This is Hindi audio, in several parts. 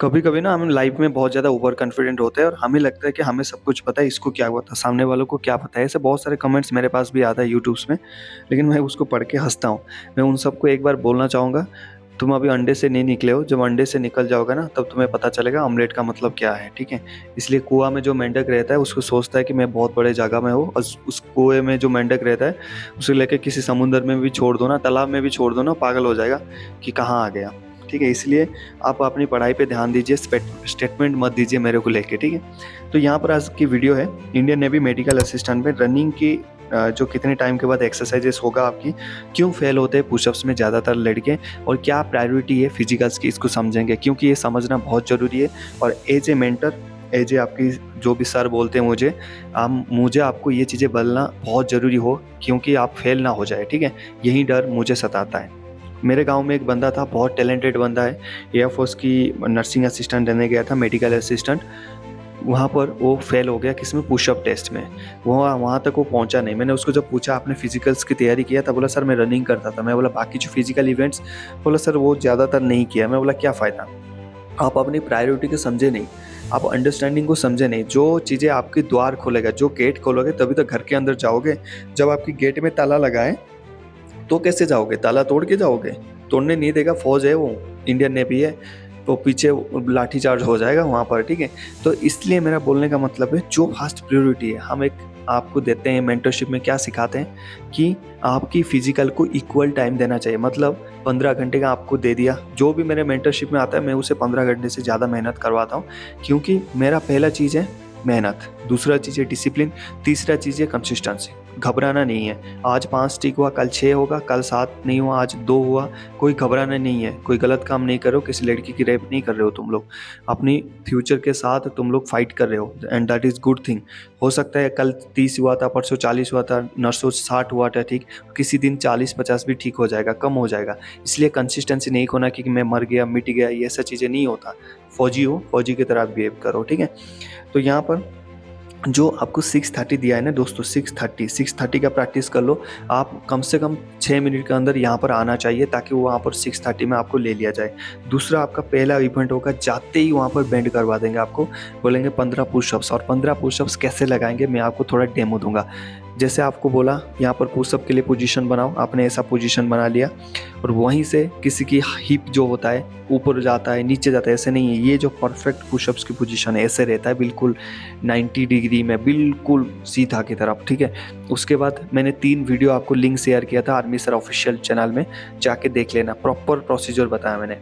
कभी कभी ना हम लाइफ में बहुत ज़्यादा ओवर कॉन्फिडेंट होते हैं और हमें लगता है कि हमें सब कुछ पता है, इसको क्या पता, सामने वालों को क्या पता है। ऐसे बहुत सारे कमेंट्स मेरे पास भी आता है यूट्यूब्स में, लेकिन मैं उसको पढ़ के हंसता हूँ। मैं उन सबको एक बार बोलना चाहूँगा, तुम अभी अंडे से नहीं निकले हो। जब अंडे से निकल जाओगे ना, तब तुम्हें पता चलेगा ऑमलेट का मतलब क्या है, ठीक है। इसलिए कुआं में जो मेंढक रहता है उसको सोचता है कि मैं बहुत बड़े जगह में हूँ, और उस कुएं में जो मेंढक रहता है उसे लेके किसी समुद्र में भी छोड़ दो ना, तालाब में भी छोड़ दो ना, पागल हो जाएगा कि कहाँ आ गया, ठीक है। इसलिए आप अपनी पढ़ाई पे ध्यान दीजिए, स्टेटमेंट मत दीजिए मेरे को लेके, ठीक है। तो यहाँ पर आज की वीडियो है इंडियन नेवी मेडिकल असिस्टेंट में रनिंग की जो कितने टाइम के बाद एक्सरसाइजेस होगा आपकी, क्यों फेल होते हैं पुशअप्स में ज़्यादातर लड़के, और क्या प्रायोरिटी है फिजिकल्स की, इसको समझेंगे क्योंकि ये समझना बहुत ज़रूरी है। और as a mentor, as a आपकी जो भी सर बोलते हैं मुझे आपको ये चीज़ें बोलना बहुत ज़रूरी हो, क्योंकि आप फेल ना हो जाए, ठीक है। यही डर मुझे सताता है। मेरे गांव में एक बंदा था, बहुत टैलेंटेड बंदा है, एयरफोर्स की नर्सिंग असिस्टेंट रहने गया था, मेडिकल असिस्टेंट। वहाँ पर वो फेल हो गया, किसमें, पुशअप टेस्ट में। वहाँ तक वो पहुँचा नहीं। मैंने उसको जब पूछा आपने फिजिकल्स की तैयारी किया था, बोला सर मैं रनिंग करता था। मैं बोला बाकी जो फिजिकल इवेंट्स, बोला सर वो ज़्यादातर नहीं किया। मैं बोला क्या फ़ायदा, आप अपनी प्रायोरिटी को समझे नहीं, आप अंडरस्टैंडिंग को समझे नहीं। जो चीज़ें आपकी द्वार खोलेगा, जो गेट खोलोगे तभी तो घर के अंदर जाओगे। जब आपकी गेट में ताला लगा है तो कैसे जाओगे, ताला तोड़ के जाओगे? तोड़ने नहीं देगा, फौज है वो, इंडियन नेवी है, तो पीछे लाठी चार्ज हो जाएगा वहाँ पर, ठीक है। तो इसलिए मेरा बोलने का मतलब है जो फर्स्ट प्रायोरिटी है, हम एक आपको देते हैं मेंटरशिप में, क्या सिखाते हैं कि आपकी फिजिकल को इक्वल टाइम देना चाहिए। मतलब 15 घंटे का आपको दे दिया, जो भी मेरे मेंटरशिप में आता है मैं उसे 15 घंटे से ज़्यादा मेहनत करवाता हूँ, क्योंकि मेरा पहला चीज़ है मेहनत, दूसरा चीज़ है डिसिप्लिन, तीसरा चीज़ है कंसिस्टेंसी। घबराना नहीं है, आज 5 ठीक हुआ, कल 6 होगा, कल 7 नहीं हुआ, आज 2 हुआ, कोई घबराना नहीं है। कोई गलत काम नहीं करो, किसी लड़की की रेप नहीं कर रहे हो तुम लोग, अपनी फ्यूचर के साथ तुम लोग फाइट कर रहे हो, and that is good thing. हो सकता है कल 30 हुआ था, परसों 40 हुआ था, नरसों 60 हुआ था, ठीक, किसी दिन 40-50 भी ठीक हो जाएगा, कम हो जाएगा। इसलिए कंसिस्टेंसी नहीं खोना कि मैं मर गया, मिट गया, ये ऐसा चीज़ें नहीं होता। फौजी हो, फौजी की तरह बिहेव करो, ठीक है। तो यहाँ पर जो आपको 6:30 दिया है ना दोस्तों, 6:30 का प्रैक्टिस कर लो। आप कम से कम 6 मिनट के अंदर यहाँ पर आना चाहिए, ताकि वो वहाँ पर 6:30 में आपको ले लिया जाए। दूसरा आपका पहला इवेंट होगा, जाते ही वहाँ पर बेंड करवा देंगे आपको, बोलेंगे 15 पुशअप्स। और 15 पुशअप्स कैसे लगाएंगे मैं आपको थोड़ा डेमो दूंगा। जैसे आपको बोला यहाँ पर पुशअप के लिए पोजीशन बनाओ, आपने ऐसा पोजीशन बना लिया, और वहीं से किसी की हिप जो होता है ऊपर जाता है, नीचे जाता है, ऐसे नहीं है। ये जो परफेक्ट पुशअप्स की पोजीशन है, ऐसे रहता है बिल्कुल 90 डिग्री में, बिल्कुल सीधा की तरफ, ठीक है। उसके बाद मैंने 3 वीडियो आपको लिंक शेयर किया था आर्मी सर ऑफिशियल चैनल में, जाके देख लेना, प्रॉपर प्रोसीजर बताया मैंने।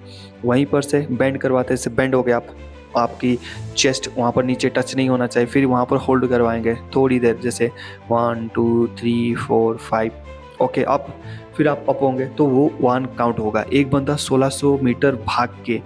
वहीं पर से बेंड करवाते से बेंड हो गया आप, आपकी चेस्ट वहाँ पर नीचे टच नहीं होना चाहिए। फिर वहाँ पर होल्ड करवाएंगे थोड़ी देर, जैसे 1 2 3 4 5, ओके अप। फिर आप अप होंगे तो वो 1 काउंट होगा। एक बंदा 1600 मीटर भाग के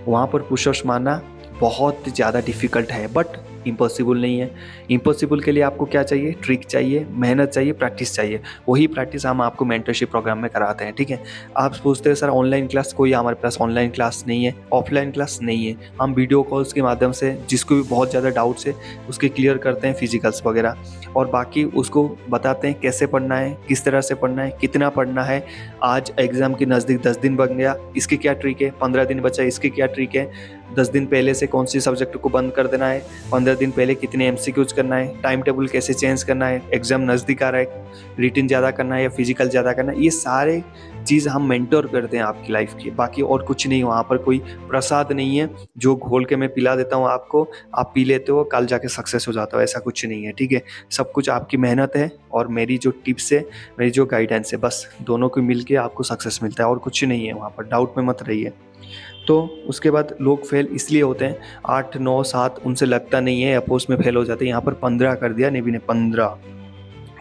वहाँ पर पुशअप्स मारना बहुत ज़्यादा डिफ़िकल्ट है, बट इम्पॉसिबल नहीं है। इम्पॉसिबल के लिए आपको क्या चाहिए, ट्रिक चाहिए, मेहनत चाहिए, प्रैक्टिस चाहिए। वही प्रैक्टिस हम आपको मेंटरशिप प्रोग्राम में कराते हैं, ठीक है। आप पूछते हैं सर ऑनलाइन क्लास, कोई हमारे पास ऑनलाइन क्लास नहीं है, ऑफलाइन क्लास नहीं है। हम वीडियो कॉल्स के माध्यम से जिसको भी बहुत ज़्यादा डाउट्स है उसके क्लियर करते हैं, फिजिकल्स वगैरह, और बाकी उसको बताते हैं कैसे पढ़ना है, किस तरह से पढ़ना है, कितना पढ़ना है। आज एग्ज़ाम के नज़दीक 10 दिन बन गया, इसकी क्या ट्रिक है, 15 दिन बचा, इसकी क्या ट्रिक है, 10 दिन पहले से कौन सी सब्जेक्ट को बंद कर देना है, 15 दिन पहले कितने एमसीक्यूज करना है, टाइम टेबल कैसे चेंज करना है, एग्जाम नज़दीक आ रहा है, रिटन ज़्यादा करना है या फिजिकल ज़्यादा करना है, ये सारे चीज़ हम मेंटर करते हैं आपकी लाइफ की। बाकी और कुछ नहीं, वहाँ पर कोई प्रसाद नहीं है जो घोल के मैं पिला देता हूँ आपको, आप पी लेते हो, कल जाके सक्सेस हो जाता हो, ऐसा कुछ नहीं है, ठीक है। सब कुछ आपकी मेहनत है और मेरी जो टिप्स है, मेरी जो गाइडेंस है, बस दोनों को मिल के आपको सक्सेस मिलता है, और कुछ नहीं है। वहाँ पर डाउट में मत रहिए। तो उसके बाद लोग फेल इसलिए होते हैं, 8 9 7 उनसे लगता नहीं है, एयरफोर्स में फेल हो जाते हैं। यहाँ पर 15 कर दिया नेवी ने, 15।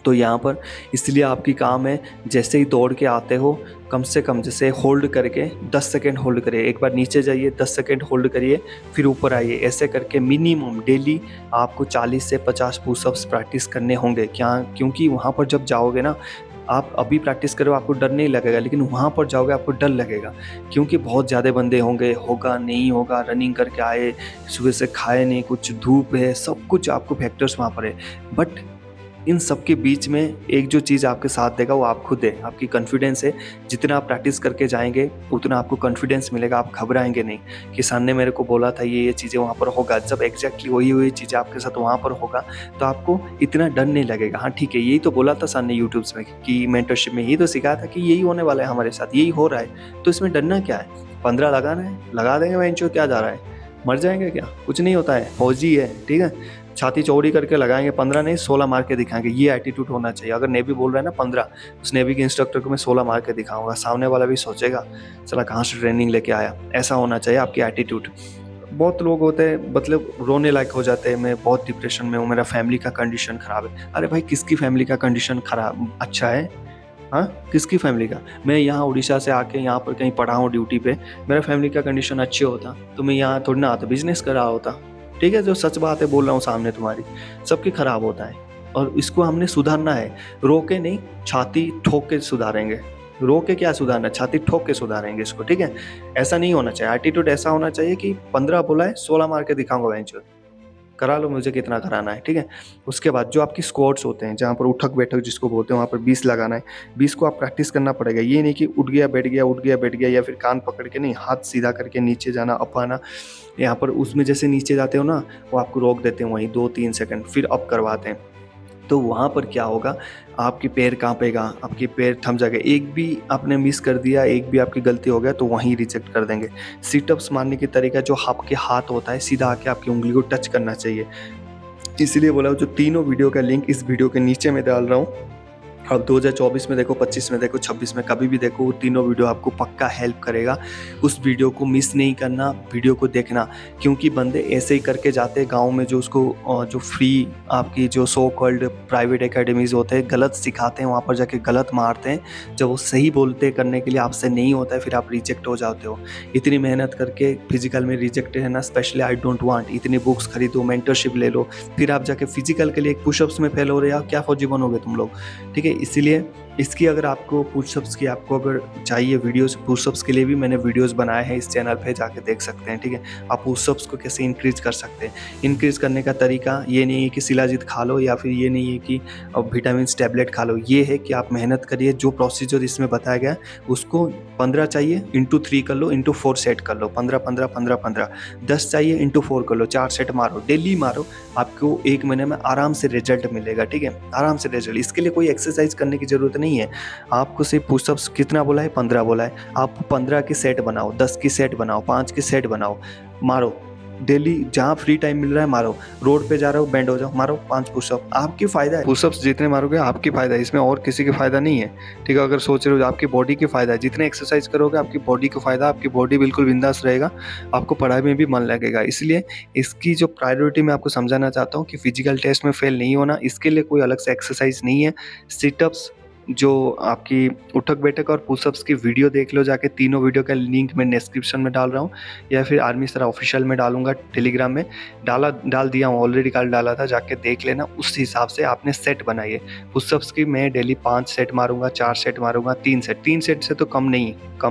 तो यहाँ पर इसलिए आपकी काम है, जैसे ही दौड़ के आते हो, कम से कम जैसे होल्ड करके 10 सेकेंड होल्ड करिए, एक बार नीचे जाइए, 10 सेकेंड होल्ड करिए, फिर ऊपर आइए। ऐसे करके मिनिमम डेली आपको 40 से 50 पुशअप्स प्रैक्टिस करने होंगे। क्योंकि वहाँ पर जब जाओगे ना, आप अभी प्रैक्टिस करो आपको डर नहीं लगेगा, लेकिन वहाँ पर जाओगे आपको डर लगेगा, क्योंकि बहुत ज़्यादा बंदे होंगे, होगा नहीं होगा, रनिंग करके आए, सुबह से खाए नहीं कुछ, धूप है, सब कुछ आपको फैक्टर्स वहाँ पर है। बट इन सब के बीच में एक जो चीज़ आपके साथ देगा वो आप खुद है, आपकी कॉन्फिडेंस है। जितना आप प्रैक्टिस करके जाएंगे उतना आपको कॉन्फिडेंस मिलेगा, आप घबराएंगे नहीं कि सर ने मेरे को बोला था ये चीज़ें वहाँ पर होगा। जब एग्जैक्टली वही चीज़ें आपके साथ वहाँ पर होगा तो आपको इतना डर नहीं लगेगा। हाँ ठीक है, यही तो बोला था सर ने यूट्यूब में कि मेंटरशिप में यही तो सिखाया था कि यही होने वाला है, हमारे साथ यही हो रहा है, तो इसमें डरना क्या है। 15 लगाना है, लगा देंगे, बेंचो क्या जा रहा है, मर जाएंगे क्या, कुछ नहीं होता है, फौजी है, ठीक है। छाती चौड़ी करके लगाएंगे, 15 नहीं 16 मार के दिखाएंगे, ये एटीट्यूड होना चाहिए। अगर नेवी बोल रहा है ना 15, उस नेवी के इंस्ट्रक्टर को मैं 16 मार के दिखाऊंगा, सामने वाला भी सोचेगा चला कहाँ से ट्रेनिंग लेके आया। ऐसा होना चाहिए आपकी एटीट्यूड। बहुत लोग होते हैं मतलब रोने लायक हो जाते हैं, मैं बहुत डिप्रेशन में हूँ, मेरा फैमिली का कंडीशन ख़राब है। अरे भाई किसकी फैमिली का कंडीशन ख़राब अच्छा है, हाँ किसकी फैमिली का। मैं यहाँ उड़ीसा से आके यहाँ पर कहीं पढ़ा हूँ ड्यूटी पे, मेरा फैमिली का कंडीशन अच्छे होता तो मैं यहाँ थोड़ी ना आता, बिजनेस कर रहा होता। ठीक है, जो सच बात है बोल रहा हूँ सामने तुम्हारी, सबकी खराब होता है और इसको हमने सुधारना है। रो के नहीं, छाती ठोक के सुधारेंगे। रो के क्या सुधारना, छाती ठोक के सुधारेंगे इसको, ठीक है। ऐसा नहीं होना चाहिए, एटीट्यूड ऐसा होना चाहिए कि 15 बोला है 16 मार के दिखाऊंगा बेंच, करा लो मुझे कितना कराना है, ठीक है। उसके बाद जो आपकी स्क्वाट्स होते हैं, जहाँ पर उठक बैठक जिसको बोलते हैं, वहाँ पर 20 लगाना है। 20 को आप प्रैक्टिस करना पड़ेगा, ये नहीं कि उठ गया बैठ गया, उठ गया बैठ गया, या फिर कान पकड़ के नहीं, हाथ सीधा करके नीचे जाना, अप आना। यहाँ पर उसमें जैसे नीचे जाते हो ना, वो आपको रोक देते हैं वहीं 2-3 सेकंड, फिर अप करवाते हैं। तो वहाँ पर क्या होगा, आपके पैर कांपेगा, आपके पैर थम जाएगा। एक भी आपने मिस कर दिया, एक भी आपकी गलती हो गया तो वहीं रिजेक्ट कर देंगे। सिटअप्स मारने की तरीका जो आपके हाथ होता है, सीधा आके आपकी उंगली को टच करना चाहिए। इसलिए बोला जो तीनों वीडियो का लिंक इस वीडियो के नीचे में डाल रहा हूँ। अब 2024 में देखो, 25 में देखो, 26 में कभी भी देखो, वो तीनों वीडियो आपको पक्का हेल्प करेगा। उस वीडियो को मिस नहीं करना, वीडियो को देखना, क्योंकि बंदे ऐसे ही करके जाते हैं गाँव में, जो उसको जो फ्री आपकी जो सो कॉल्ड प्राइवेट एकेडमीज़ होते हैं, गलत सिखाते हैं, वहाँ पर जाके गलत मारते हैं। जब वो सही बोलते करने के लिए आपसे नहीं होता है, फिर आप रिजेक्ट हो जाते हो। इतनी मेहनत करके फिजिकल में रिजेक्ट है ना, स्पेशली आई डोंट वांट, इतनी बुक्स खरीदो, मेंटरशिप ले लो, फिर आप जाके फिजिकल के लिए पुशअप्स में फेल हो रहे हो, क्या फौजी बनोगे तुम लोग, ठीक है। इसीलिए इसकी अगर आपको पुशअप्स की आपको अगर चाहिए वीडियोस, पुशअप्स के लिए भी मैंने वीडियोस बनाए हैं, इस चैनल पे जाके देख सकते हैं, ठीक है। आप पुशअप्स को कैसे इंक्रीज कर सकते हैं। इंक्रीज करने का तरीका ये नहीं है कि शिलाजीत खा लो, या फिर ये नहीं है कि विटामिन टैबलेट खा लो। ये है कि आप मेहनत करिए, जो प्रोसीजर इसमें बताया गया उसको 15 चाहिए इंटू 3 कर लो, इंटू 4 सेट कर लो, 15 15 15 15। 10 चाहिए इंटू 4 कर लो, 4 सेट मारो, डेली मारो, आपको 1 महीने में आराम से रिजल्ट मिलेगा, ठीक है, आराम से रिजल्ट। इसके लिए कोई एक्सरसाइज करने की ज़रूरत नहीं है। आपको सिर्फ पुशअप्स कितना बोला है, 15 बोला है, आप 15 की सेट बनाओ, 10 की सेट बनाओ, 5 की सेट बनाओ, मारो डेली, जहाँ फ्री टाइम मिल रहा है मारो। रोड पे जा रहे हो, बेंड हो जाओ, मारो 5 पुशअप, आपकी फ़ायदा है। पुशअप्स जितने मारोगे आपकी फ़ायदा है, इसमें और किसी की फ़ायदा नहीं है, ठीक है। अगर सोच रहे हो आपकी बॉडी की फ़ायदा है, जितने एक्सरसाइज करोगे आपकी बॉडी को फ़ायदा, आपकी बॉडी बिल्कुल बिंदास रहेगा, आपको पढ़ाई में भी मन लगेगा। इसलिए इसकी जो प्रायोरिटी मैं आपको समझाना चाहता हूँ कि फिजिकल टेस्ट में फेल नहीं होना, इसके लिए कोई अलग से एक्सरसाइज नहीं है। सिटअप्स, जो आपकी उठक बैठक और पुशअप्स की वीडियो देख लो जाके, तीनों वीडियो का लिंक मैं डिस्क्रिप्शन में डाल रहा हूँ, या फिर आर्मी सर ऑफिशियल में डालूंगा, टेलीग्राम में डाल दिया हूँ ऑलरेडी, कल डाला था, जाके देख लेना। उस हिसाब से आपने सेट बनाइए। पुशअप्स की मैं डेली 5 सेट मारूंगा, 4 सेट मारूंगा, 3 सेट से तो कम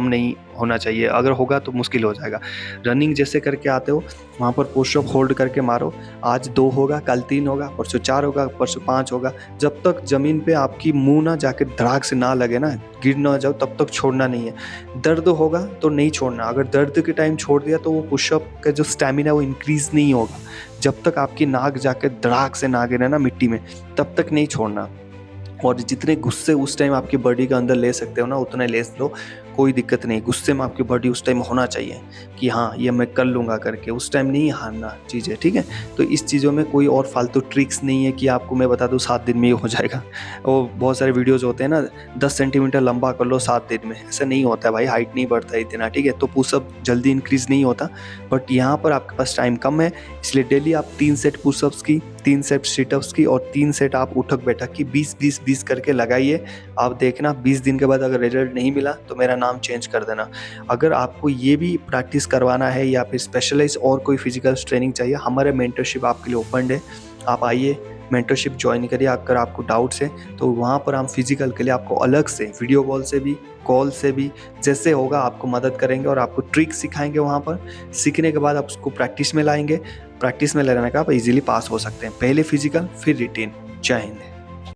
नहीं होना चाहिए, अगर होगा तो मुश्किल हो जाएगा। रनिंग जैसे करके आते हो वहाँ पर पुशअप होल्ड करके मारो, आज 2 होगा, कल 3 होगा, परसों 4 होगा, परसों 5 होगा। जब तक ज़मीन पे आपकी मुंह ना जाके धड़ाक से ना लगे ना, गिर ना जाओ, तब तक छोड़ना नहीं है। दर्द होगा तो नहीं छोड़ना, अगर दर्द के टाइम छोड़ दिया तो वो पुशअप का जो स्टैमिना वो इंक्रीज़ नहीं होगा। जब तक आपकी नाक जाके धड़ाक से ना गिरे ना मिट्टी में, तब तक नहीं छोड़ना। और जितने गुस्से उस टाइम आपकी बॉडी के अंदर ले सकते हो ना, उतने ले लो, कोई दिक्कत नहीं। गुस्से में आपकी बॉडी उस टाइम होना चाहिए कि हाँ ये मैं कर लूँगा करके, उस टाइम नहीं हारना चीज़ें, ठीक है। तो इस चीज़ों में कोई और फालतू ट्रिक्स नहीं है कि आपको मैं बता दूँ 7 दिन में ही हो जाएगा। वो बहुत सारे वीडियोज़ होते हैं ना, 10 सेंटीमीटर लंबा कर लो 7 दिन में, ऐसा नहीं होता है भाई, हाइट नहीं बढ़ता है इतना, ठीक है। तो पुशअप जल्दी इंक्रीज़ नहीं होता, बट यहाँ पर आपके पास टाइम कम है, इसलिए डेली आप 3 सेट पुशअप्स की, 3 सेट सिटअप्स की और 3 सेट आप उठक बैठक की 20-20-20 करके लगाइए। आप देखना 20 दिन के बाद अगर रिजल्ट नहीं मिला तो मेरा नाम चेंज कर देना। अगर आपको ये भी प्रैक्टिस करवाना है या फिर स्पेशलाइज और कोई फिजिकल ट्रेनिंग चाहिए, हमारे मेंटरशिप आपके लिए ओपन है, आप आइए मेंटरशिप ज्वाइन करिए। अगर आपको डाउट्स है तो वहाँ पर हम फिजिकल के लिए आपको अलग से वीडियो कॉल से भी जैसे होगा आपको मदद करेंगे और आपको ट्रिक सिखाएंगे। वहाँ पर सीखने के बाद आप उसको प्रैक्टिस में लाएंगे, प्रैक्टिस में लाने का आप इजीली पास हो सकते हैं। पहले फिजिकल फिर रिटेन। जय हिंद।